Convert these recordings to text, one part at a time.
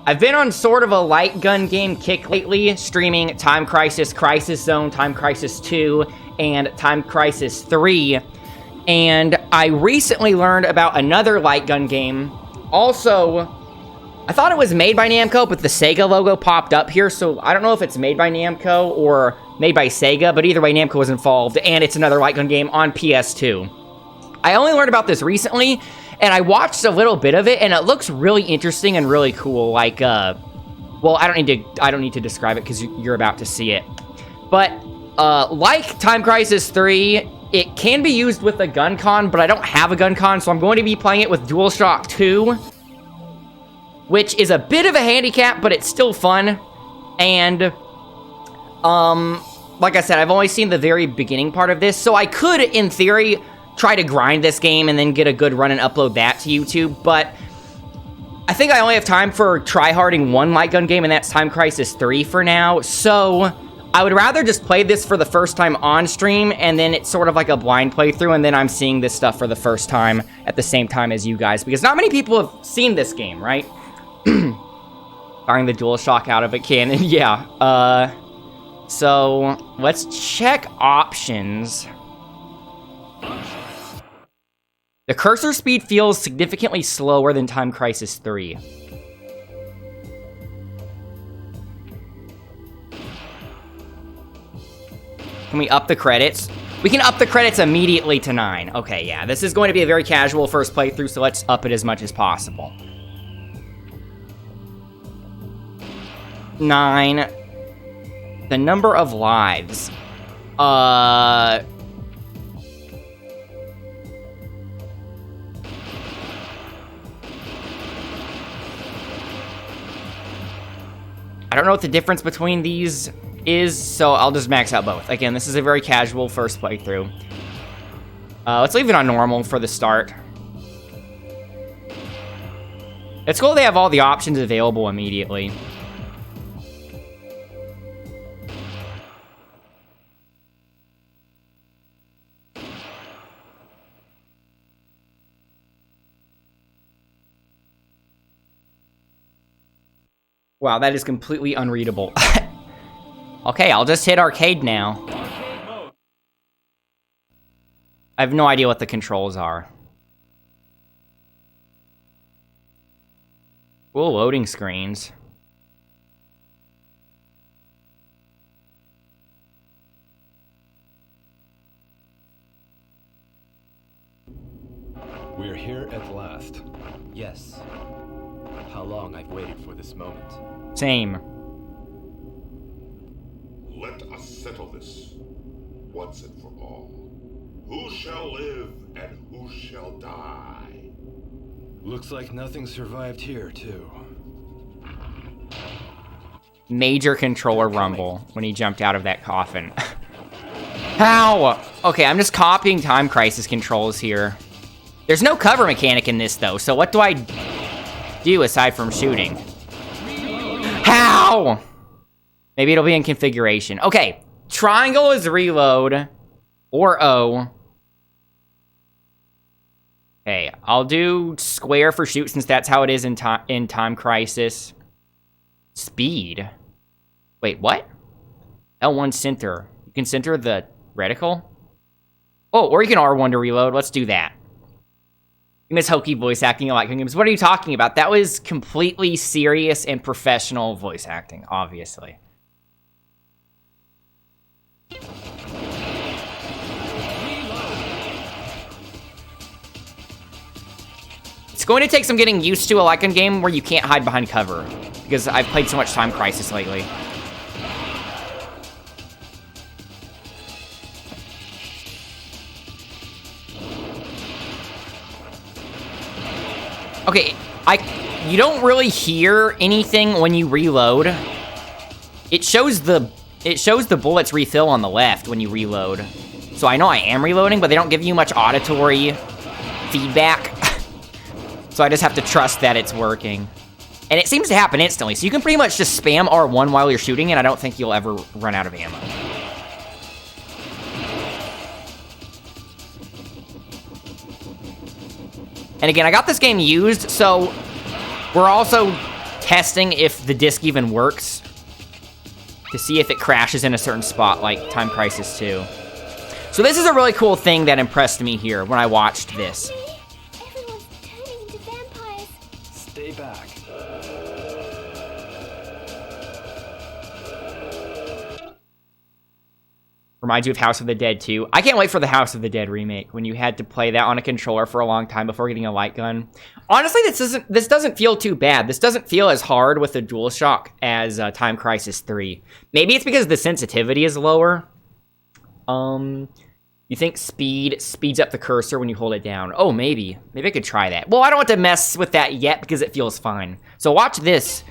I've been on sort of a light gun game kick lately, streaming Time Crisis, Crisis Zone, Time Crisis 2, and Time Crisis 3. And I recently learned about another light gun game. Also, I thought it was made by Namco, but the SEGA logo popped up here, so I don't know if it's made by Namco or made by SEGA, but either way, Namco was involved, and it's another light gun game on PS2. I only learned about this recently, and I watched a little bit of it, and it looks really interesting and really cool. Like, well, I don't need to describe it because you're about to see it. But like Time Crisis 3, it can be used with a gun con, but I don't have a gun con, so I'm going to be playing it with DualShock 2, which is a bit of a handicap, but it's still fun. And like I said, I've only seen the very beginning part of this, so I could, in theory, try to grind this game and then get a good run and upload that to YouTube, but I think I only have time for tryharding one light gun game, and that's Time Crisis 3 for now, so I would rather just play this for the first time on stream, and then it's sort of like a blind playthrough, and then I'm seeing this stuff for the first time at the same time as you guys, because not many people have seen this game, right? Firing the DualShock out of it can, yeah, so let's check options. The cursor speed feels significantly slower than Time Crisis 3. Can we up the credits? We can up the credits immediately to 9. Okay, yeah, this is going to be a very casual first playthrough, so let's up it as much as possible. 9. The number of lives. I don't know what the difference between these is, so I'll just max out both. Again, this is a very casual first playthrough. Let's leave it on normal for the start. It's cool they have all the options available immediately. Wow, that is completely unreadable. Okay, I'll just hit arcade now. I have no idea what the controls are. Cool loading screens. We're here at last. Yes. How long I've waited for this moment. Same. Let us settle this once and for all. Who shall live and who shall die? Looks like nothing survived here, too. Major controller rumble when he jumped out of that coffin. How? Okay, I'm just copying Time Crisis controls here. There's no cover mechanic in this, though, so what do I do aside from shooting? How? Maybe it'll be in configuration. Okay, triangle is reload, or O. Okay, I'll do square for shoot since that's how it is in Time Crisis. Speed. Wait, what? L1 center. You can center the reticle? Oh, or you can R1 to reload. Let's do that. Miss Hokey voice acting a lot of games. What are you talking about? That was completely serious and professional voice acting, obviously. It's going to take some getting used to a light gun game where you can't hide behind cover, because I've played so much Time Crisis lately. Okay, you don't really hear anything when you reload. It shows the bullets refill on the left when you reload. So I know I am reloading, but they don't give you much auditory feedback. So I just have to trust that it's working. And it seems to happen instantly, so you can pretty much just spam R1 while you're shooting, and I don't think you'll ever run out of ammo. And again, I got this game used, so we're also testing if the disc even works to see if it crashes in a certain spot, like Time Crisis 2. So this is a really cool thing that impressed me here when I watched this. Everyone's turning into vampires. Stay back. Reminds you of House of the Dead 2. I can't wait for the House of the Dead remake when you had to play that on a controller for a long time before getting a light gun. Honestly, this doesn't feel too bad. This doesn't feel as hard with the DualShock as Time Crisis 3. Maybe it's because the sensitivity is lower. You think speeds up the cursor when you hold it down? Oh, maybe. Maybe I could try that. Well, I don't want to mess with that yet because it feels fine. So watch this.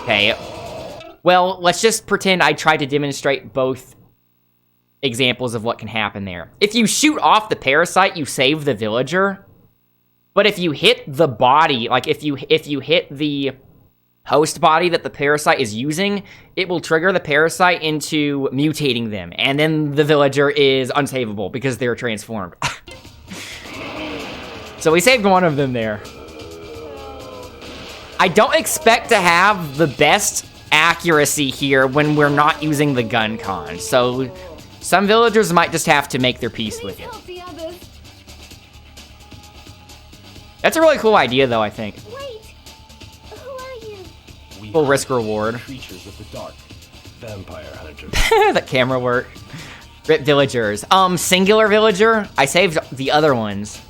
Okay. Well, let's just pretend I tried to demonstrate both examples of what can happen there. If you shoot off the parasite, you save the villager. But if you hit the body, like if you hit the host body that the parasite is using, it will trigger the parasite into mutating them. And then the villager is unsavable because they're transformed. So we saved one of them there. I don't expect to have the best accuracy here when we're not using the gun con. So some villagers might just have to make their peace with it. Help the others. That's a really cool idea, though, I think. Wait. Who are you? We Full risk reward. creatures of the dark. Vampire hunters. That camera work. Rip villagers. Singular villager? I saved the other ones.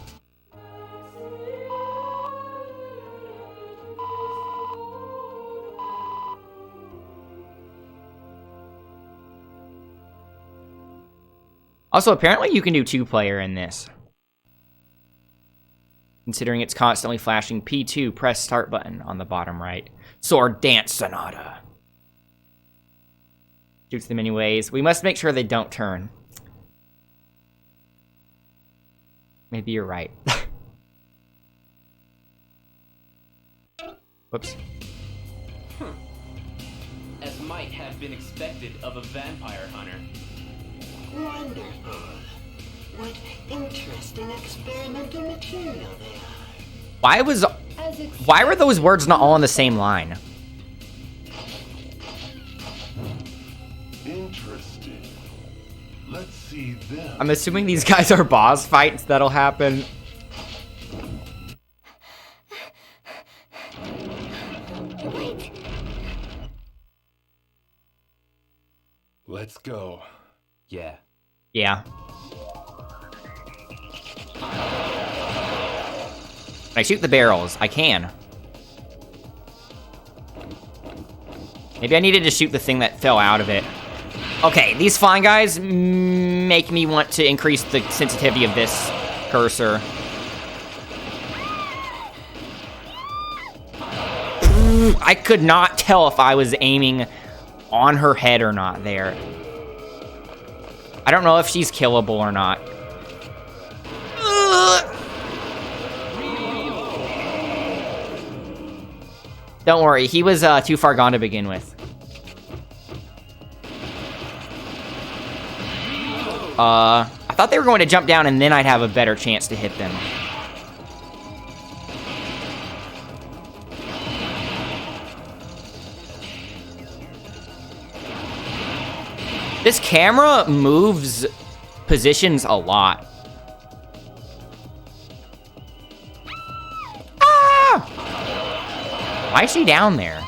Also, apparently you can do 2-player in this. Considering it's constantly flashing P2, press start button on the bottom right. Sword Dance Sonata. Shoots them anyways. We must make sure they don't turn. Maybe you're right. Whoops. As might have been expected of a vampire hunter. Wonderful. What interesting experimental material they are. Why were those words not all on the same line? Interesting. Let's see them. I'm assuming these guys are boss fights that'll happen. Wait. Let's go. Yeah. Yeah. Can I shoot the barrels? I can. Maybe I needed to shoot the thing that fell out of it. Okay, these flying guys make me want to increase the sensitivity of this cursor. I could not tell if I was aiming on her head or not there. I don't know if she's killable or not. Don't worry, he was too far gone to begin with. I thought they were going to jump down and then I'd have a better chance to hit them. This camera moves positions a lot. Ah! Why is she down there?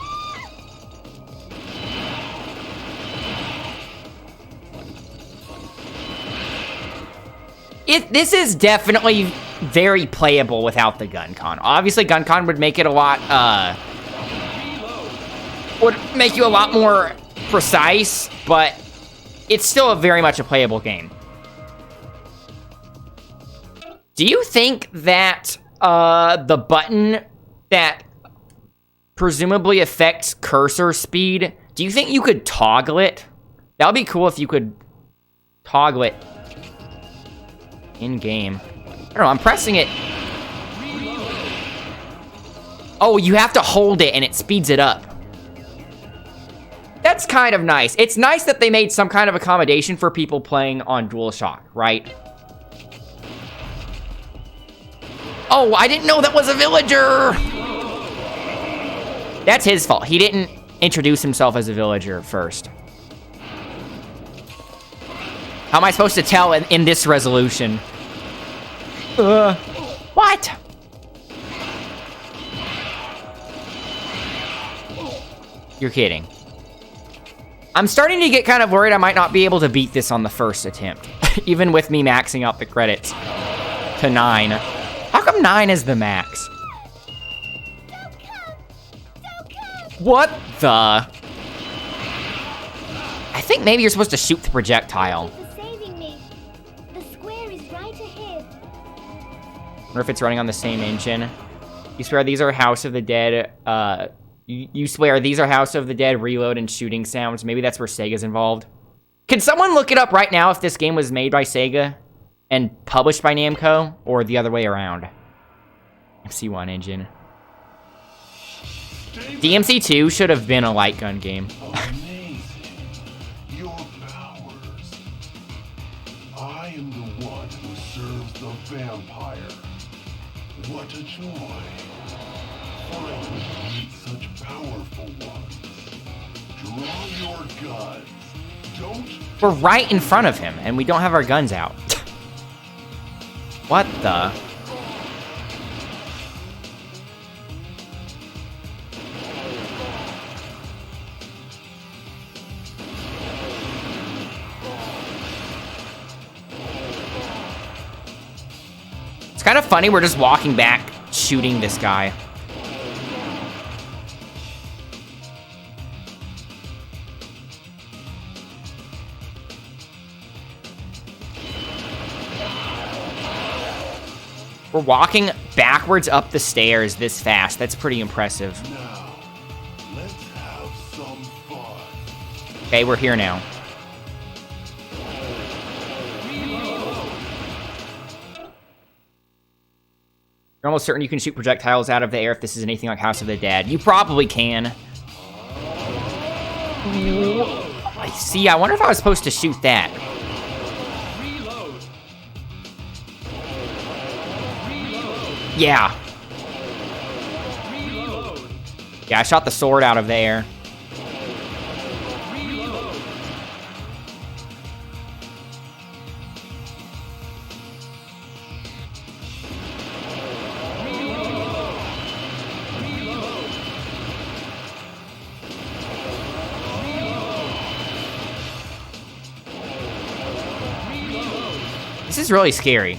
This is definitely very playable without the gun con. Obviously, gun con would make it a lot, would make you a lot more precise, but it's still very much a playable game. Do you think that the button that presumably affects cursor speed, do you think you could toggle it? That would be cool if you could toggle it in-game. I don't know, I'm pressing it. Oh, you have to hold it and it speeds it up. That's kind of nice. It's nice that they made some kind of accommodation for people playing on DualShock, right? Oh, I didn't know that was a villager! That's his fault. He didn't introduce himself as a villager first. How am I supposed to tell in this resolution? What? You're kidding. I'm starting to get kind of worried I might not be able to beat this on the first attempt. Even with me maxing out the credits to 9. How come 9 is the max? Don't come! Don't come! What the? I think maybe you're supposed to shoot the projectile. Thank you for saving me. The square is right ahead. I wonder if it's running on the same engine. You swear these are House of the Dead, you swear these are House of the Dead reload and shooting sounds. Maybe that's where Sega's involved. Can someone look it up right now if this game was made by Sega and published by Namco, or the other way around? MC1 engine. DMC2 should have been a light gun game. Amazing. Your powers. I am the one who serves the vampire. What a joy. Finally meet such powerful ones. Draw your guns. Don't. We're right in front of him, and we don't have our guns out. What the? It's kind of funny, we're just walking back, shooting this guy. We're walking backwards up the stairs this fast. That's pretty impressive. Now, let's have some fun. Okay, we're here now. You're almost certain you can shoot projectiles out of the air if this is anything like House of the Dead. You probably can. I see. I wonder if I was supposed to shoot that. Yeah. Yeah, I shot the sword out of there. This is really scary.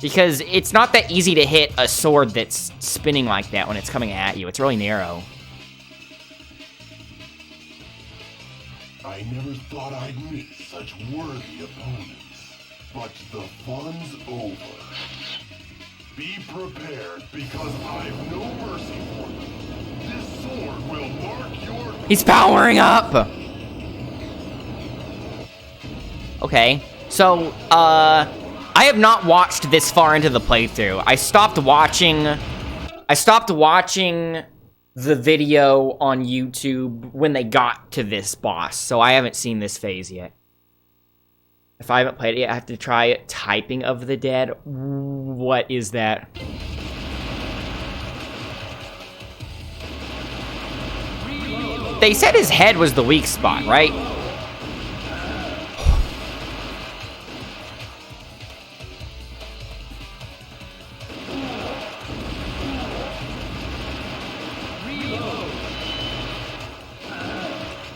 Because it's not that easy to hit a sword that's spinning like that when it's coming at you. It's really narrow. I never thought I'd meet such worthy opponents. But the fun's over. Be prepared, because I've no mercy for you. This sword will mark your... He's powering up! Okay, so, I have not watched this far into the playthrough. I stopped watching the video on YouTube when they got to this boss, so I haven't seen this phase yet. If I haven't played it yet, I have to try it. Typing of the Dead. What is that? They said his head was the weak spot, right?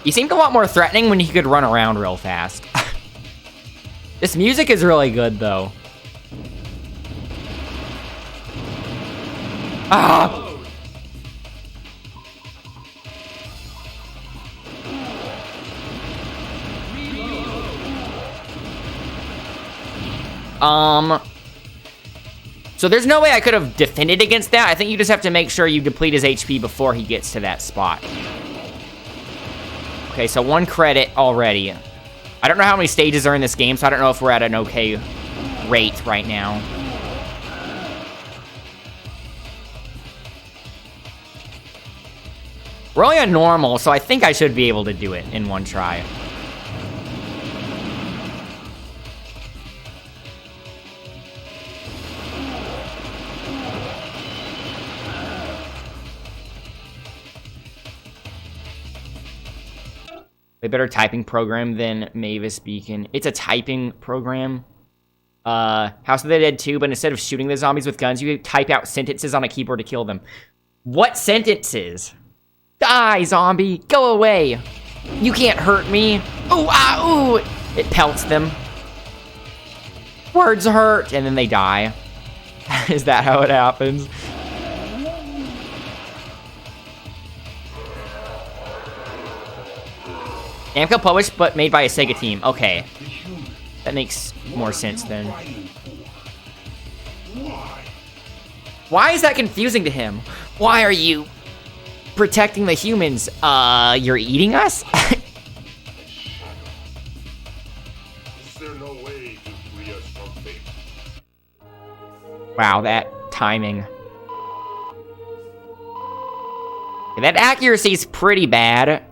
He seemed a lot more threatening when he could run around real fast. This music is really good, though. Ah! So there's no way I could have defended against that. I think you just have to make sure you deplete his HP before he gets to that spot. Okay, so 1 credit already. I don't know how many stages are in this game, so I don't know if we're at an okay rate right now. We're only on normal, so I think I should be able to do it in 1 try. A better typing program than Mavis Beacon. It's a typing program. House of the Dead 2, but instead of shooting the zombies with guns, you type out sentences on a keyboard to kill them. What sentences? Die, zombie! Go away! You can't hurt me! Ooh, ah, ooh! It pelts them. Words hurt! And then they die. Is that how it happens? Namco published, but made by a SEGA team. Okay. That makes more sense then. Why is that confusing to him? Why are you protecting the humans? You're eating us? Is there no way to free us from fate? Wow, that timing. That accuracy is pretty bad.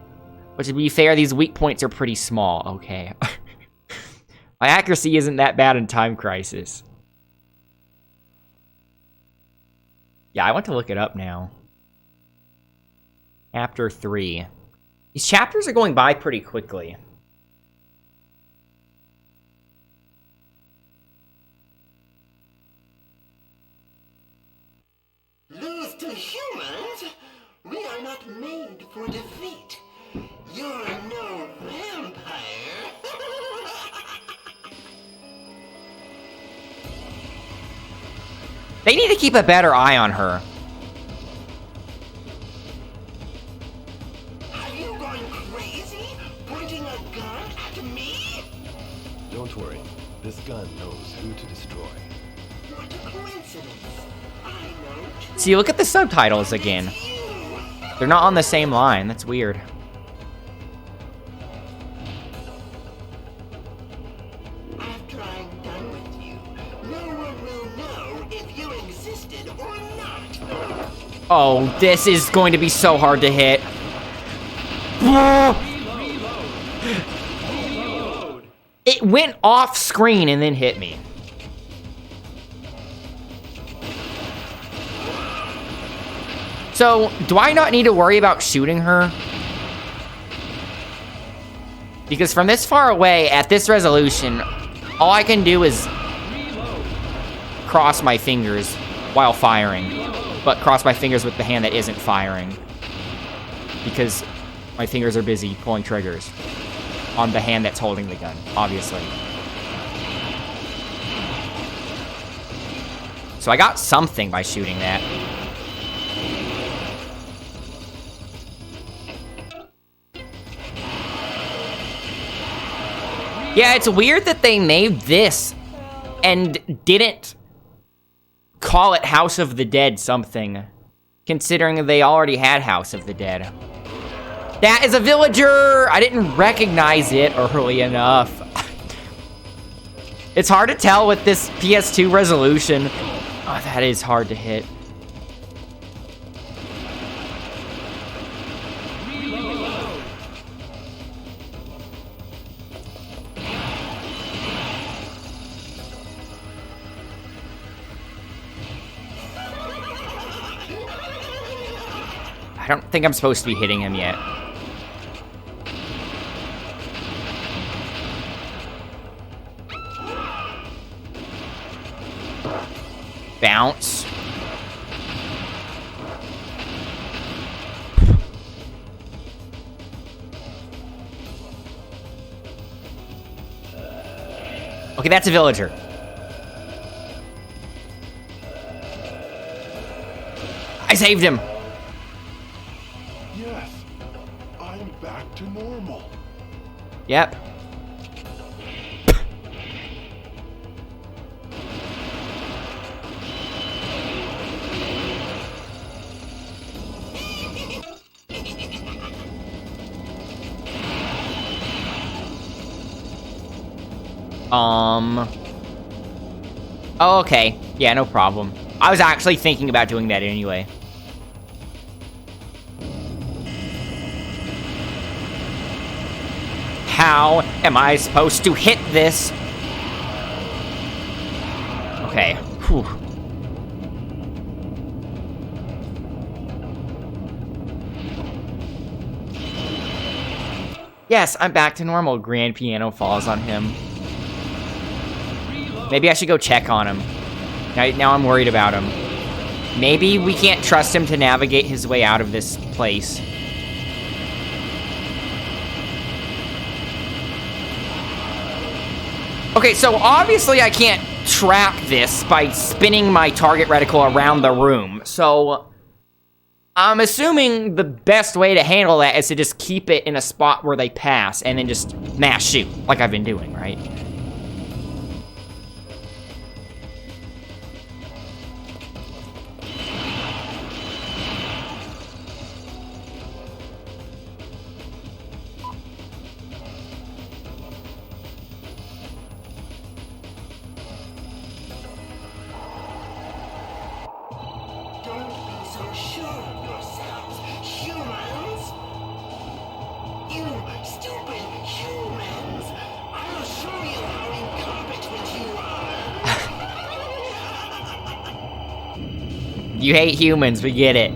But to be fair, these weak points are pretty small. Okay. My accuracy isn't that bad in Time Crisis. Yeah, I want to look it up now. Chapter 3. These chapters are going by pretty quickly. Lose to humans? We are not made for defeat. You're no vampire. They need to keep a better eye on her. Are you going crazy? Pointing a gun at me? Don't worry. This gun knows who to destroy. What a coincidence. I know too. See, look at the subtitles again. They're not on the same line. That's weird. After I'm done with you, no one will know if you existed or not. Oh, this is going to be so hard to hit. It went off screen and then hit me. So, do I not need to worry about shooting her? Because from this far away, at this resolution, all I can do is cross my fingers while firing. But cross my fingers with the hand that isn't firing. Because my fingers are busy pulling triggers on the hand that's holding the gun, obviously. So I got something by shooting that. Yeah, it's weird that they made this and didn't call it House of the Dead something, considering they already had House of the Dead. That is a villager! I didn't recognize it early enough. It's hard to tell with this PS2 resolution. Oh, that is hard to hit. I don't think I'm supposed to be hitting him yet. Bounce. Okay, that's a villager. I saved him. Yes, I'm back to normal. Yep. Oh, okay. Yeah, no problem. I was actually thinking about doing that anyway. How am I supposed to hit this? Okay. Whew. Yes, I'm back to normal. Grand piano falls on him. Maybe I should go check on him. Now I'm worried about him. Maybe we can't trust him to navigate his way out of this place. Okay, so obviously I can't trap this by spinning my target reticle around the room. So I'm assuming the best way to handle that is to just keep it in a spot where they pass and then just mass shoot, like I've been doing, right? You hate humans, we get it.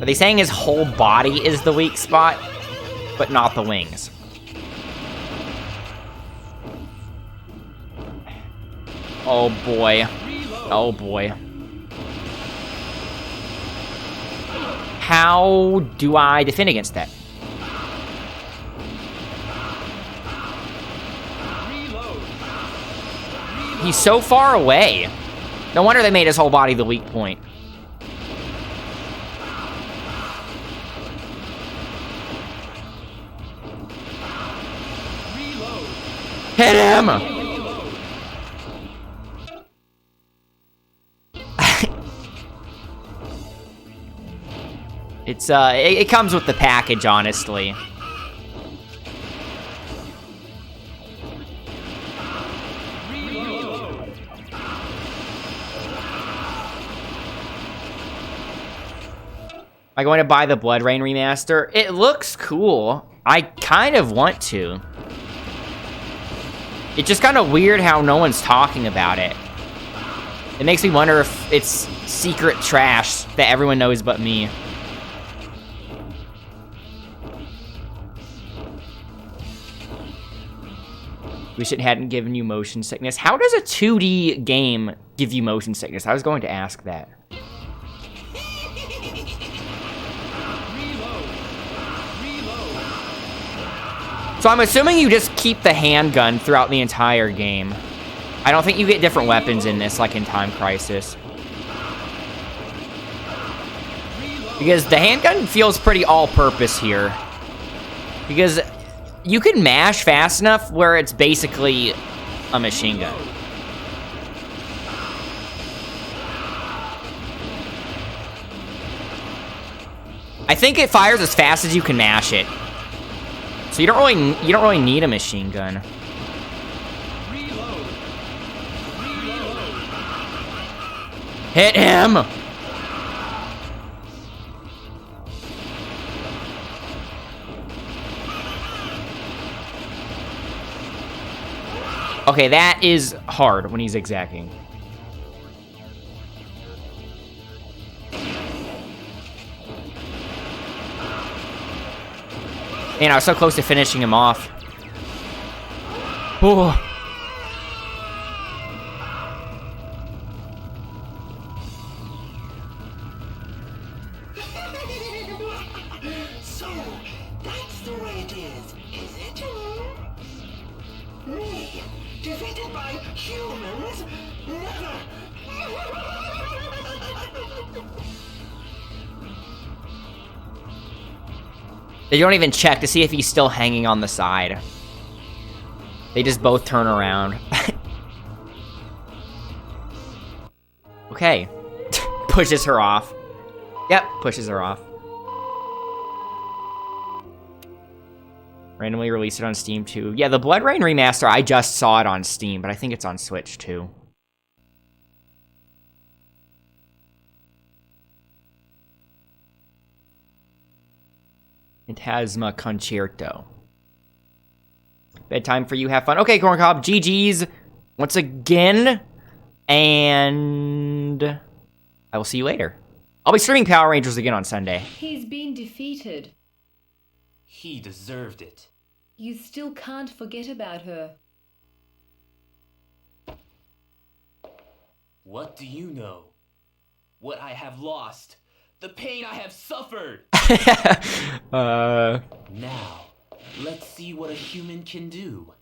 Are they saying his whole body is the weak spot, but not the wings? Oh boy. Oh boy. How do I defend against that? He's so far away. No wonder they made his whole body the weak point. Hit him! It comes with the package, honestly. Am I going to buy the Blood Rain remaster? It looks cool. I kind of want to. It's just kind of weird how no one's talking about it. It makes me wonder if it's secret trash that everyone knows but me. Wish it hadn't given you motion sickness. How does a 2D game give you motion sickness? I was going to ask that. So I'm assuming you just keep the handgun throughout the entire game. I don't think you get different weapons in this, like in Time Crisis. Because the handgun feels pretty all-purpose here. Because you can mash fast enough where it's basically a machine gun. I think it fires as fast as you can mash it. So you don't really need a machine gun. Hit him! Okay, that is hard when he's zigzagging. Man, I was so close to finishing him off. Oh. So, that's the way it is it? Me, defeated by humans? Never! They don't even check to see if he's still hanging on the side. They just both turn around. Okay. Pushes her off. Yep, pushes her off. Randomly released it on Steam too. Yeah, the Blood Rain remaster, I just saw it on Steam, but I think it's on Switch too. Phantasma Concerto. Bedtime for you, have fun. Okay, Corn Cob, GG's once again. And I will see you later. I'll be streaming Power Rangers again on Sunday. He's been defeated. He deserved it. You still can't forget about her. What do you know? What I have lost. The pain I have suffered. Now, let's see what a human can do.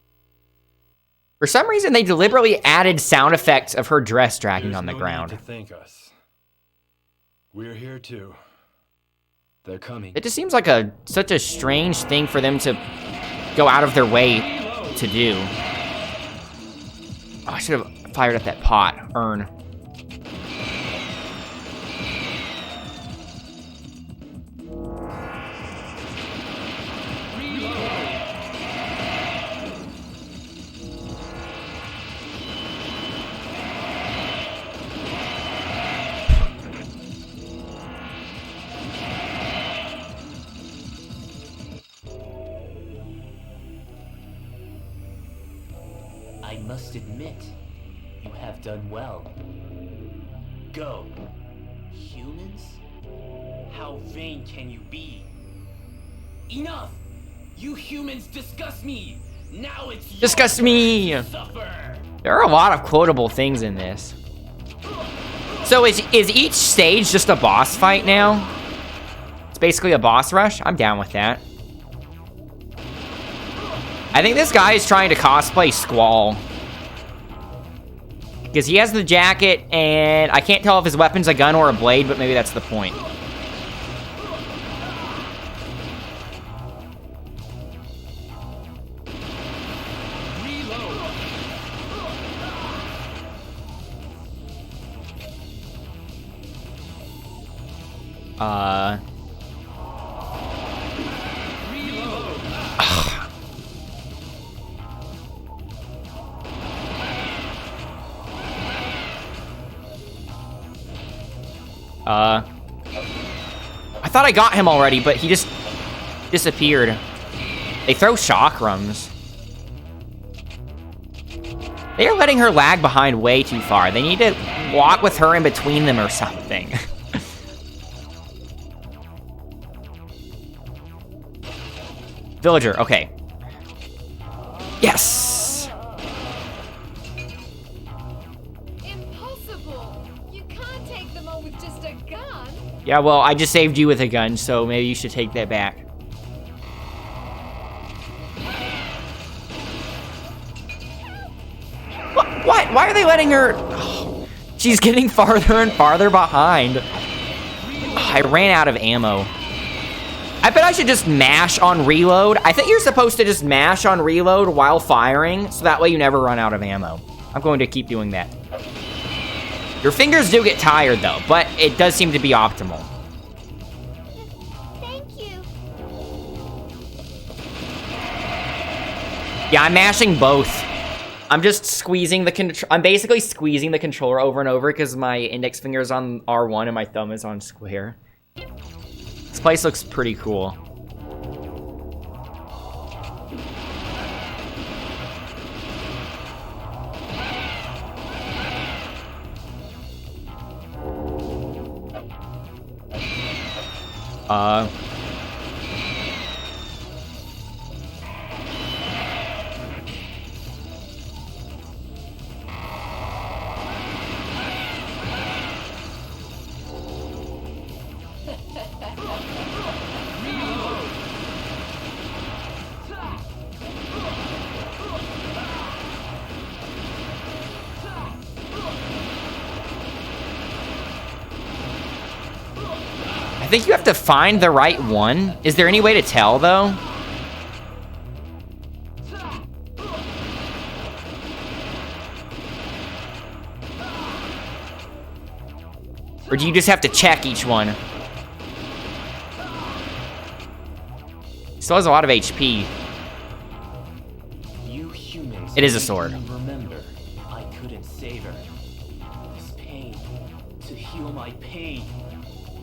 For some reason, they deliberately added sound effects of her dress dragging on the There's no ground. need to thank us. We're here too. They're coming. It just seems like such a strange thing for them to go out of their way to do. Oh, I should have fired up that urn. I must admit, you have done well. Go. Humans? How vain can you be? Enough! You humans disgust me! Now it's your Disgust me! turn to suffer! There are a lot of quotable things in this. So is each stage just a boss fight now? It's basically a boss rush? I'm down with that. I think this guy is trying to cosplay Squall. Because he has the jacket, and I can't tell if his weapon's a gun or a blade, but maybe that's the point. I thought I got him already, but he just disappeared. They throw chakrams. They are letting her lag behind way too far. They need to walk with her in between them or something. Villager, okay. Yes! Impossible! You can't take them all with just a gun. Yeah, well, I just saved you with a gun, so maybe you should take that back. What? Why are they letting her... Oh, she's getting farther and farther behind. Oh, I ran out of ammo. I bet I should just mash on reload. I think you're supposed to just mash on reload while firing, so that way you never run out of ammo. I'm going to keep doing that. Your fingers do get tired, though, but it does seem to be optimal. Thank you. Yeah, I'm mashing both. I'm just squeezing the I'm basically squeezing the controller over and over because my index finger is on R1 and my thumb is on square. This place looks pretty cool. I think you have to find the right one. Is there any way to tell, though? Or do you just have to check each one? Still has a lot of HP. You humans It is a make sword. me remember, I couldn't save her. This pain, to heal my pain,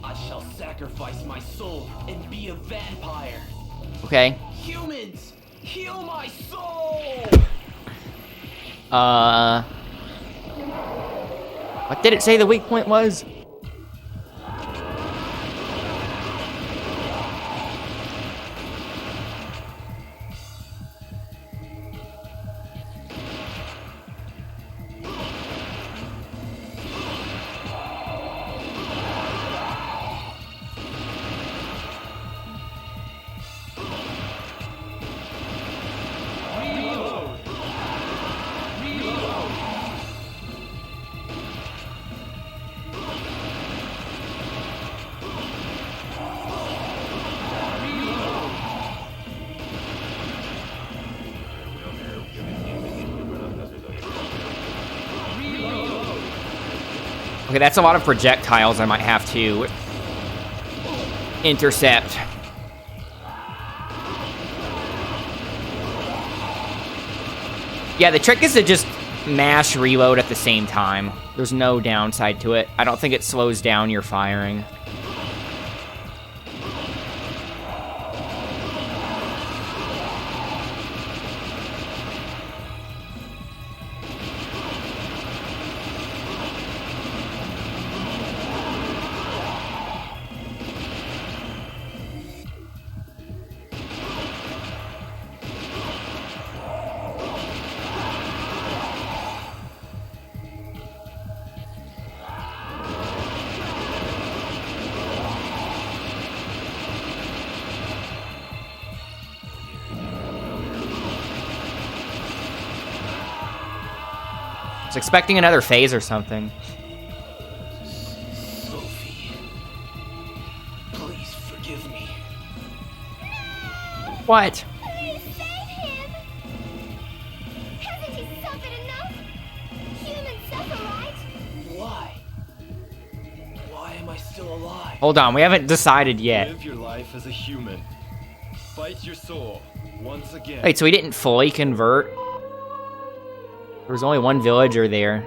I shall sacrifice my soul and be a vampire. Okay. Humans, heal my soul! What did it say the weak point was? Okay, that's a lot of projectiles I might have to intercept. Yeah, the trick is to just mash reload at the same time. There's no downside to it. I don't think it slows down your firing. I was expecting another phase or something. Sophie, please forgive me. What? Please save him! Hasn't he suffered enough? Humans suffer, right? Why? Why am I still alive? Hold on, we haven't decided yet. Live your life as a human. Fight your soul once again. Wait, so he didn't fully convert? There was only one villager there.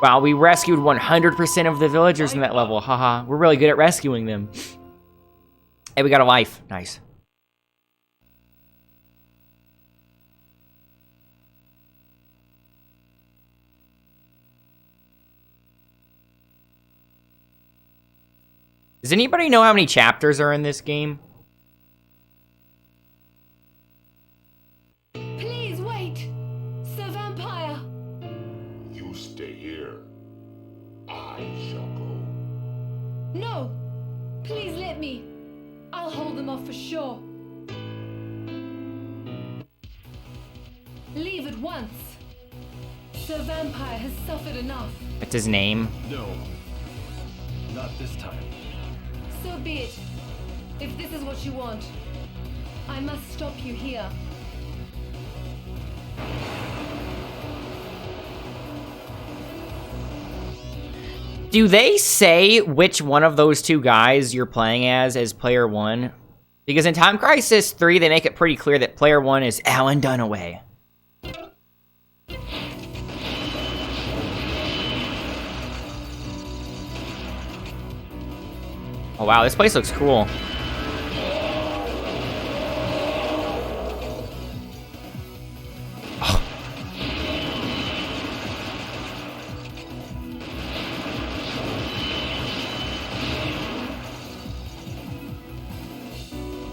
Wow, we rescued 100% of the villagers in that level. Haha, we're really good at rescuing them. Hey, we got a life. Nice. Does anybody know how many chapters are in this game? Please wait! Sir Vampire! You stay here. I shall go. No! Please let me! I'll hold them off for sure. Leave at once! Sir Vampire has suffered enough. That's his name. No. Not this time. So be it. If this is what you want, I must stop you here. Do they say which one of those two guys you're playing as player one? Because in Time Crisis 3, they make it pretty clear that player one is Alan Dunaway. Oh wow, this place looks cool. Oh.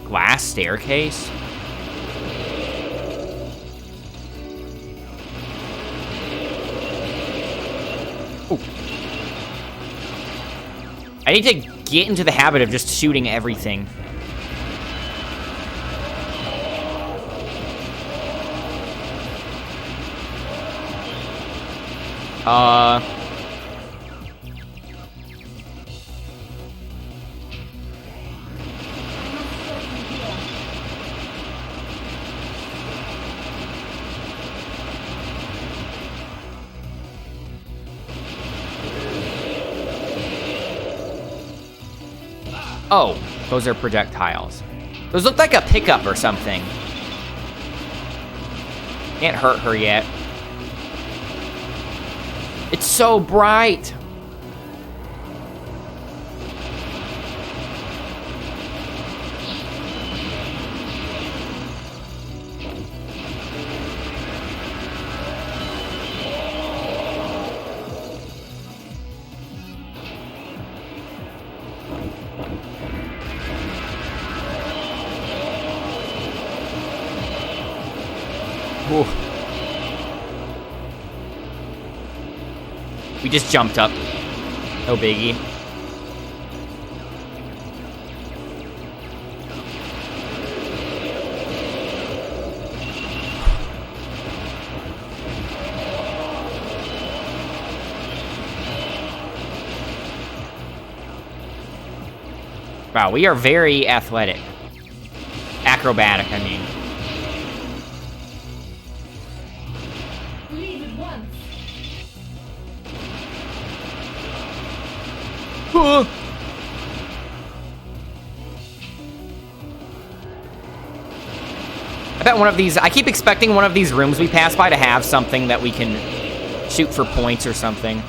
Glass staircase? Ooh. I need to get into the habit of just shooting everything. Oh, those are projectiles. Those look like a pickup or something. Can't hurt her yet. It's so bright. Ooh. We just jumped up. No biggie. Wow, we are very athletic. Acrobatic, I mean. Leave at once. I bet one of these... I keep expecting one of these rooms we pass by to have something that we can shoot for points or something.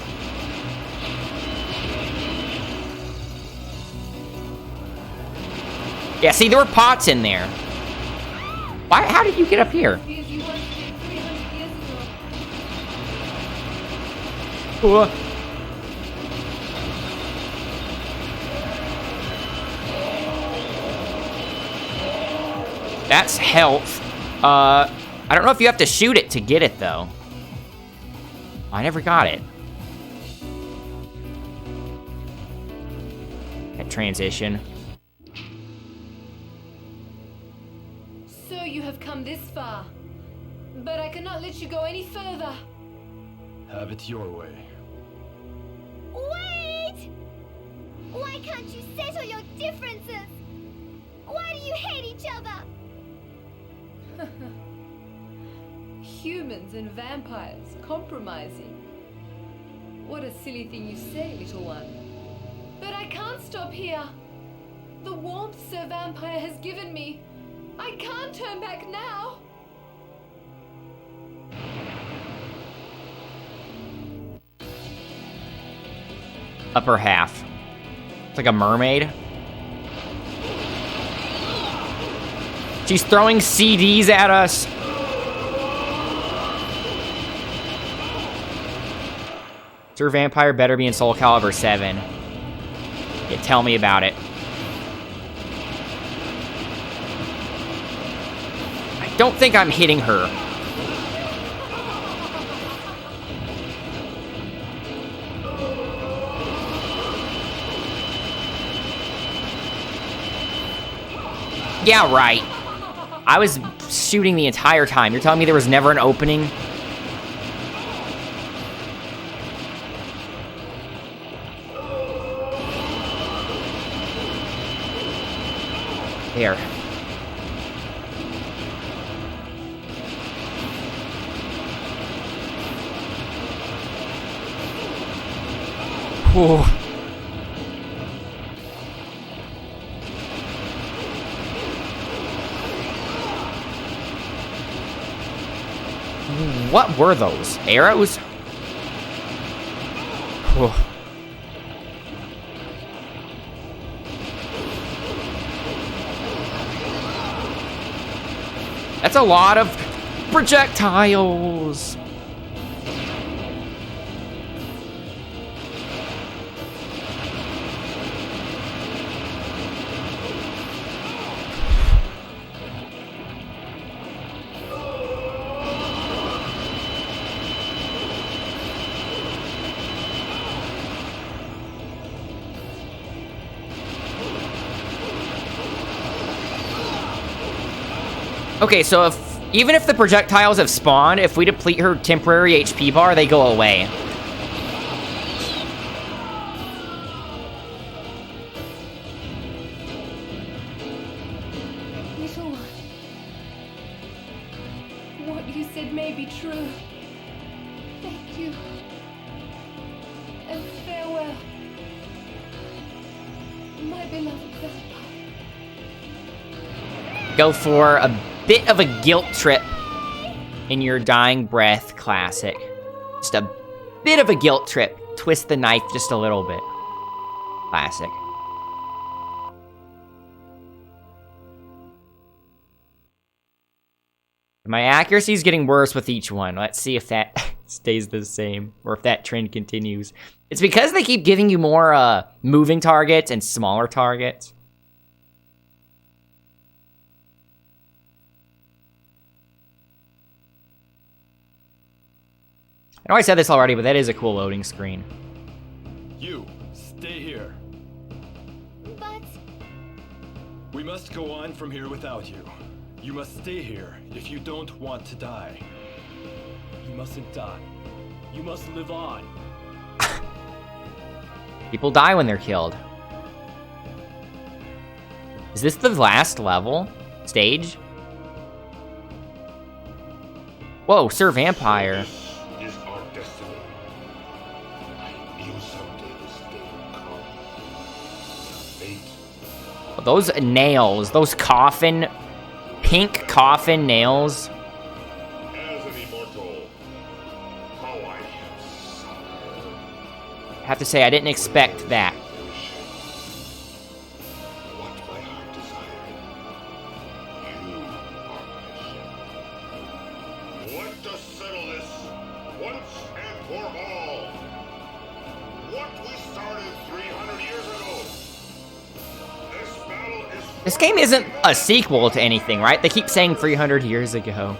Yeah, see, there were pots in there. Why? How did you get up here? Because you wanted it 300 years ago. That's health. I don't know if you have to shoot it to get it, though. I never got it. That transition. So you have come this far, but I cannot let you go any further. Have it your way. Wait! Why can't you settle your differences? Why do you hate each other? Humans and vampires compromising. What a silly thing you say, little one. But I can't stop here. The warmth Sir Vampire has given me, I can't turn back now. Upper half. It's like a mermaid. She's throwing CDs at us. Sir Vampire better be in Soul Calibur 7. Yeah, tell me about it. I don't think I'm hitting her. Yeah, right. I was shooting the entire time. You're telling me there was never an opening? There. Whew. What were those? Arrows? Whew. That's a lot of projectiles. Okay, so even if the projectiles have spawned, if we deplete her temporary HP bar, they go away. Little one, what you said may be true. Thank you. And farewell, my beloved vampire. Go for a bit of a guilt trip in your dying breath classic. Just a bit of a guilt trip. Twist the knife just a little bit. Classic. My accuracy is getting worse with each one. Let's see if that stays the same or if that trend continues. It's because they keep giving you more moving targets and smaller targets. I know I said this already, but that is a cool loading screen. You, stay here. But We must go on from here without you. You must stay here if you don't want to die. You mustn't die. You must live on. People die when they're killed. Is this the last level? Stage? Whoa, Sir Vampire. This is our destiny. I knew someday this day would come. Those nails, those pink coffin nails. As an immortal, how I have suffered. I have to say, I didn't expect that. What my heart desired. You are my shepherd. Let us settle this once and for all. What we started 300 years ago. This battle is. This game isn't a sequel to anything, right? They keep saying 300 years ago.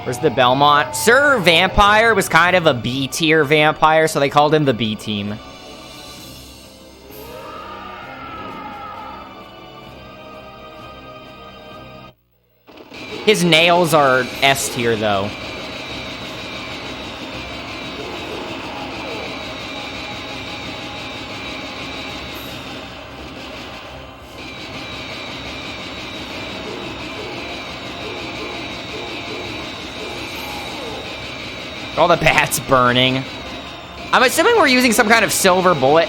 Where's the Belmont? Sir Vampire was kind of a B-tier vampire, so they called him the B-team. His nails are S-tier, though. All the bats burning. I'm assuming we're using some kind of silver bullet,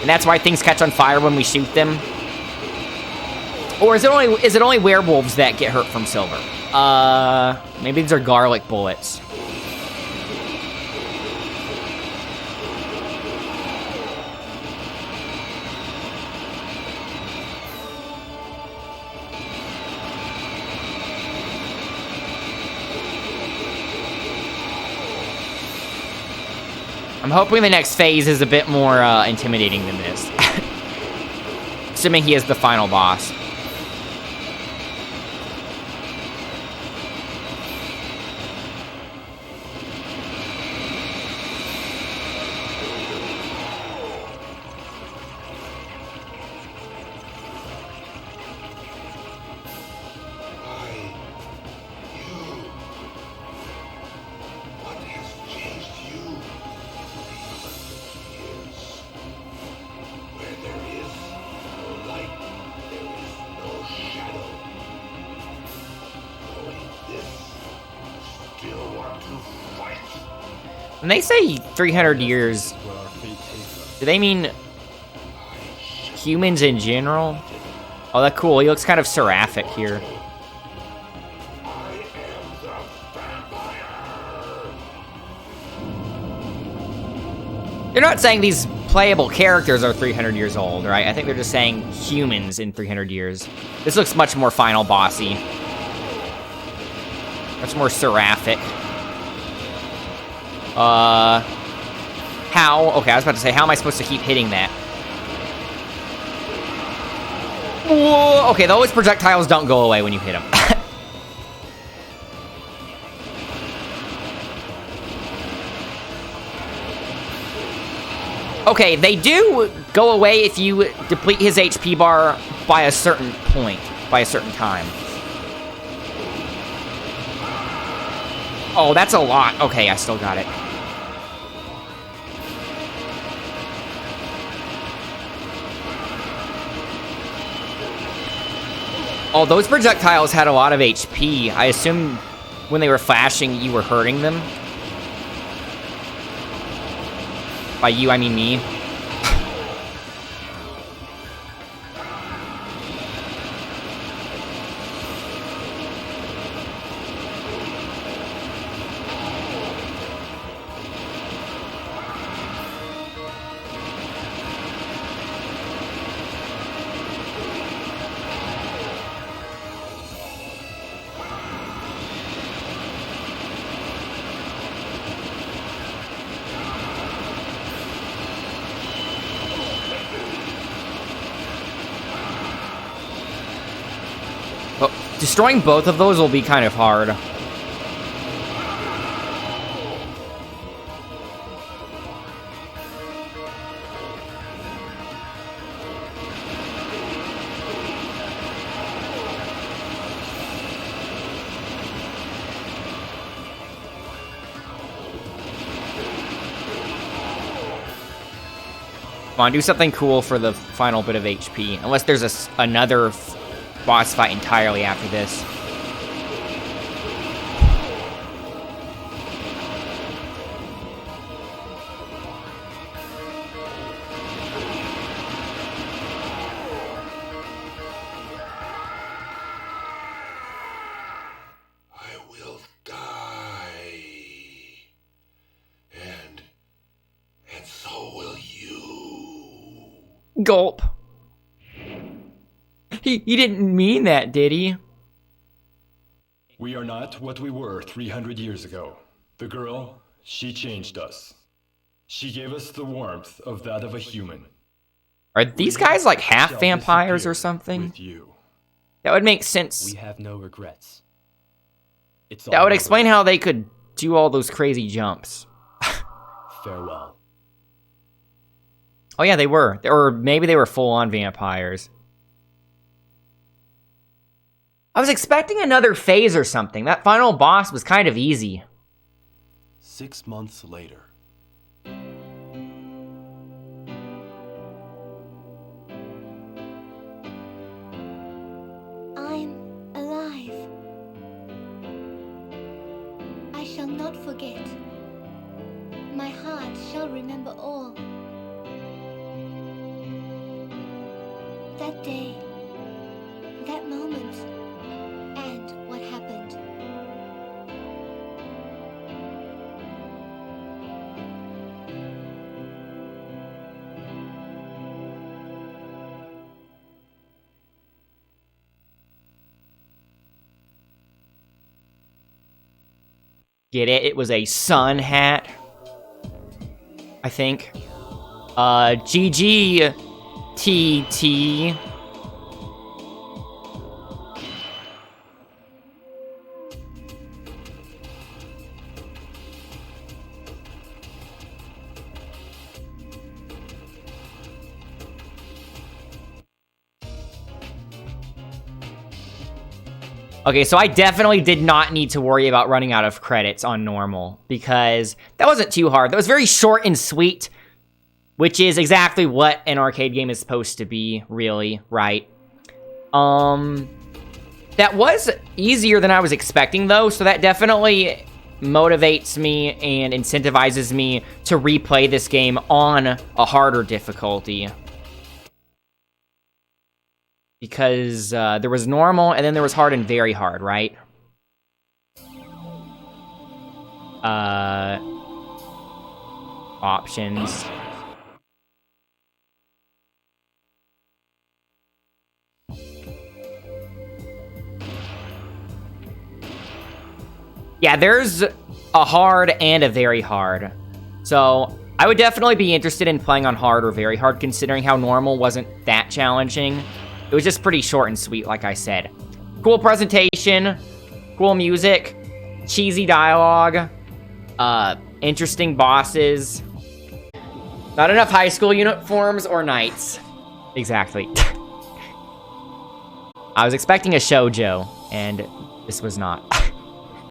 and that's why things catch on fire when we shoot them. Or is it only werewolves that get hurt from silver? Maybe these are garlic bullets. I'm hoping the next phase is a bit more intimidating than this. Assuming he is the final boss. When they say 300 years, do they mean humans in general? Oh, that's cool. He looks kind of seraphic here. They're not saying these playable characters are 300 years old, right? I think they're just saying humans in 300 years. This looks much more final bossy. Much more seraphic. How? Okay, I was about to say, how am I supposed to keep hitting that? Whoa, okay, those projectiles don't go away when you hit them. Okay, they do go away if you deplete his HP bar by a certain point, by a certain time. Oh, that's a lot. Okay, I still got it. Oh, those projectiles had a lot of HP. I assume when they were flashing, you were hurting them. By you, I mean me. Destroying both of those will be kind of hard. Come on, do something cool for the final bit of HP. Unless there's another boss fight entirely after this. Gulp. He didn't mean that, did he? We are not what we were 300 years ago. The girl, she changed us. She gave us the warmth of that of a human. Are these guys like half vampires or something? With you. That would make sense. We have no regrets. It's That would explain how they could do all those crazy jumps. Farewell. Oh yeah, they were. Or maybe they were full-on vampires. I was expecting another phase or something. That final boss was kind of easy. 6 months later. I'm alive. I shall not forget. My heart shall remember all. That day, that moment, and what happened. Get it? It was a sun hat. I think. GG TT. Okay, so I definitely did not need to worry about running out of credits on normal, because that wasn't too hard. That was very short and sweet, which is exactly what an arcade game is supposed to be, really, right? That was easier than I was expecting, though, so that definitely motivates me and incentivizes me to replay this game on a harder difficulty. Because there was normal, and then there was hard and very hard, right? Options. Yeah, there's a hard and a very hard. So I would definitely be interested in playing on hard or very hard, considering how normal wasn't that challenging. It was just pretty short and sweet, like I said. Cool presentation, cool music, cheesy dialogue, interesting bosses. Not enough high school uniforms or knights. Exactly. I was expecting a shojo, and this was not.